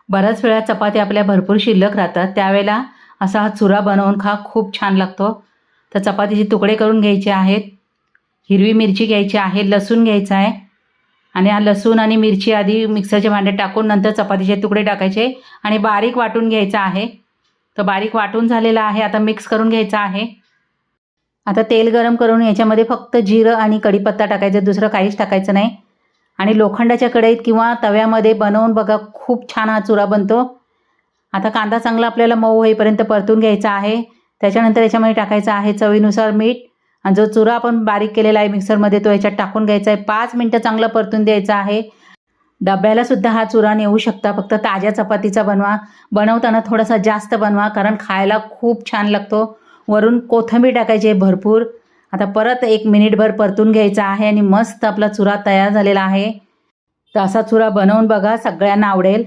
बऱ्याच वेळा चपाती आपल्या भरपूर शिल्लक राहतात, त्यावेळेला असा हा चुरा बनवून खा, खूप छान लागतो. तर चपातीचे तुकडे करून घ्यायचे आहेत. हिरवी मिरची घ्यायची आहे, लसूण घ्यायचा आहे आणि हा लसूण आणि मिरची आधी मिक्सरच्या भांड्यात टाकून नंतर चपातीचे तुकडे टाकायचे आणि बारीक वाटून घ्यायचा आहे. तर बारीक वाटून झालेला आहे, आता मिक्स करून घ्यायचा आहे. आता तेल गरम करून याच्यामध्ये फक्त जिरं आणि कढीपत्ता टाकायचं, दुसरं काहीच टाकायचं नाही. आणि लोखंडाच्या कढईत किंवा तव्यामध्ये बनवून बघा, खूप छान हा चुरा बनतो. आता कांदा चांगला आपल्याला मऊ होईपर्यंत परतून घ्यायचा आहे. त्याच्यानंतर याच्यामध्ये टाकायचं आहे चवीनुसार मीठ आणि जो चुरा आपण बारीक केलेला आहे मिक्सरमध्ये तो याच्यात टाकून घ्यायचा आहे. 5 मिनटं चांगलं परतून द्यायचं आहे. डब्याला सुद्धा हा चुरा नेऊ शकता, फक्त ताज्या चपातीचा बनवा. बनवताना थोडासा जास्त बनवा, कारण खायला खूप छान लागतो. वरून कोथिंबीर टाकायची आहे भरपूर. आता परत 1 मिनिटभर परतून घ्यायचा आहे आणि मस्त आपला चुरा तयार झालेला आहे. तर असा चुरा बनवून बघा, सगळ्यांना आवडेल.